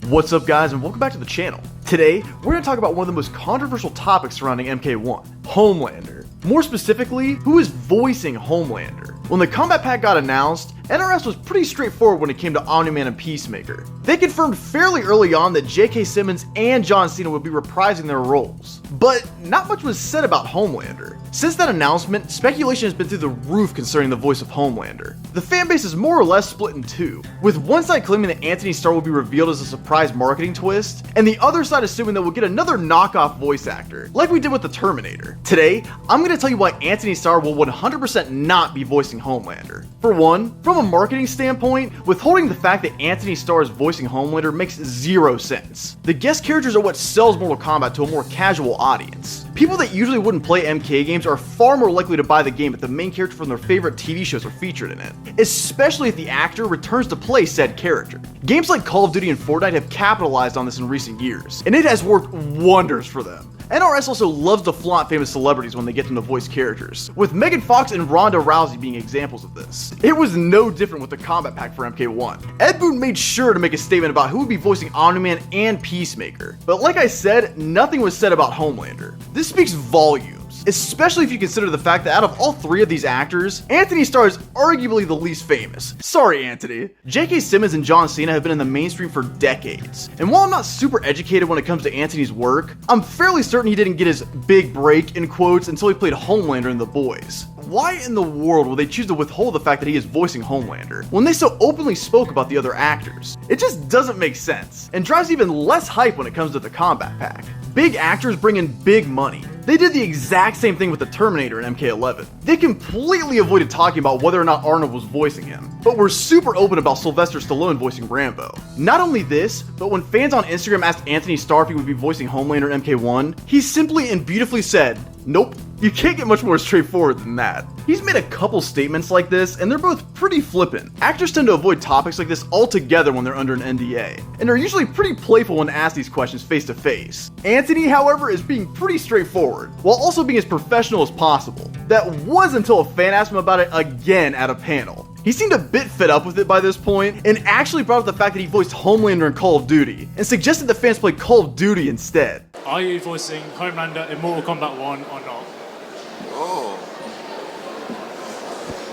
What's up guys, and welcome back to the channel. Today, we're going to talk about one of the most controversial topics surrounding MK1, Homelander. More specifically, who is voicing Homelander. When the Kombat pack got announced, NRS was pretty straightforward when it came to Omni-Man and Peacemaker. They confirmed fairly early on that J.K. Simmons and John Cena would be reprising their roles. But not much was said about Homelander. Since that announcement, speculation has been through the roof concerning the voice of Homelander. The fanbase is more or less split in two, with one side claiming that Antony Starr will be revealed as a surprise marketing twist, and the other side assuming that we'll get another knockoff voice actor, like we did with the Terminator. Today, I'm going to tell you why Antony Starr will 100% not be voicing Homelander. For one, from a marketing standpoint, withholding the fact that Antony Starr is voicing Homelander makes zero sense. The guest characters are what sells Mortal Kombat to a more casual audience. People that usually wouldn't play MK games are far more likely to buy the game if the main character from their favorite TV shows are featured in it, especially if the actor returns to play said character. Games like Call of Duty and Fortnite have capitalized on this in recent years, and it has worked wonders for them. NRS also loves to flaunt famous celebrities when they get them to voice characters, with Megan Fox and Ronda Rousey being examples of this. It was no different with the Kombat pack for MK1. Ed Boon made sure to make a statement about who would be voicing Omni-Man and Peacemaker, but like I said, nothing was said about Homelander. This speaks volumes, especially if you consider the fact that out of all three of these actors, Antony Starr is arguably the least famous. Sorry, Anthony. J.K. Simmons and John Cena have been in the mainstream for decades, and while I'm not super educated when it comes to Antony's work, I'm fairly certain he didn't get his big break, in quotes, until he played Homelander in The Boys. Why in the world would they choose to withhold the fact that he is voicing Homelander, when they so openly spoke about the other actors? It just doesn't make sense, and drives even less hype when it comes to the Kombat pack. Big actors bring in big money. They did the exact same thing with the Terminator in MK11. They completely avoided talking about whether or not Arnold was voicing him, but were super open about Sylvester Stallone voicing Rambo. Not only this, but when fans on Instagram asked Antony Starr if he would be voicing Homelander in MK1, he simply and beautifully said, "Nope." You can't get much more straightforward than that. He's made a couple statements like this, and they're both pretty flippant. Actors tend to avoid topics like this altogether when they're under an NDA, and are usually pretty playful when asked these questions face to face. Antony, however, is being pretty straightforward, while also being as professional as possible. That was until a fan asked him about it again at a panel. He seemed a bit fed up with it by this point, and actually brought up the fact that he voiced Homelander in Call of Duty, and suggested that fans play Call of Duty instead. Are you voicing Homelander in Mortal Kombat 1 or not? Oh.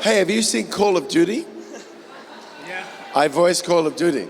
Hey, have you seen Call of Duty? Yeah. I voice Call of Duty.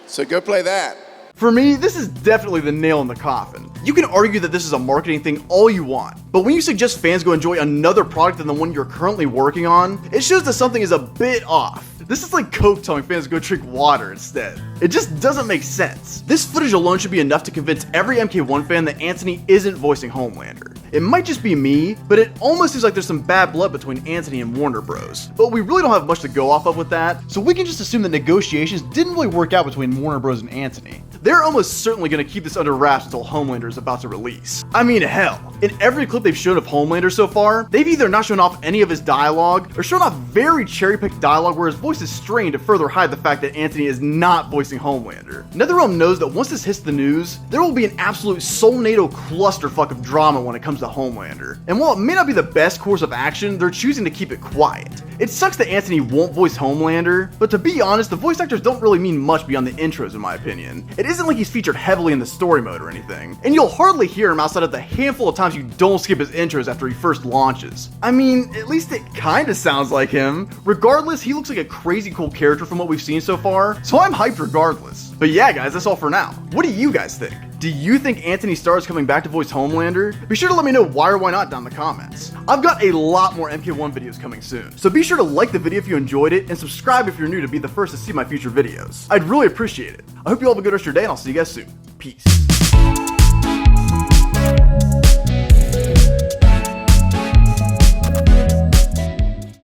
So go play that. For me, this is definitely the nail in the coffin. You can argue that this is a marketing thing all you want, but when you suggest fans go enjoy another product than the one you're currently working on, it shows that something is a bit off. This is like Coke telling fans to go drink water instead. It just doesn't make sense. This footage alone should be enough to convince every MK1 fan that Antony isn't voicing Homelander. It might just be me, but it almost seems like there's some bad blood between Antony and Warner Bros. But we really don't have much to go off of with that, so we can just assume that negotiations didn't really work out between Warner Bros and Antony. They're almost certainly going to keep this under wraps until Homelander is about to release. I mean, hell, in every clip they've shown of Homelander so far, they've either not shown off any of his dialogue, or shown off very cherry-picked dialogue where his voice is strained to further hide the fact that Antony is not voicing Homelander. NetherRealm knows that once this hits the news, there will be an absolute Soulnado clusterfuck of drama when it comes to Homelander. And while it may not be the best course of action, they're choosing to keep it quiet. It sucks that Antony won't voice Homelander, but to be honest, the voice actors don't really mean much beyond the intros in my opinion. It isn't like he's featured heavily in the story mode or anything, and you'll hardly hear him outside of the handful of times you don't skip his intros after he first launches. I mean, at least it kinda sounds like him. Regardless, he looks like a crazy cool character from what we've seen so far, so I'm hyped regardless. But yeah guys, that's all for now. What do you guys think? Do you think Antony Starr is coming back to voice Homelander? Be sure to let me know why or why not down in the comments. I've got a lot more MK1 videos coming soon, so be sure to like the video if you enjoyed it, and subscribe if you're new to be the first to see my future videos. I'd really appreciate it. I hope you all have a good rest of your day, and I'll see you guys soon. Peace.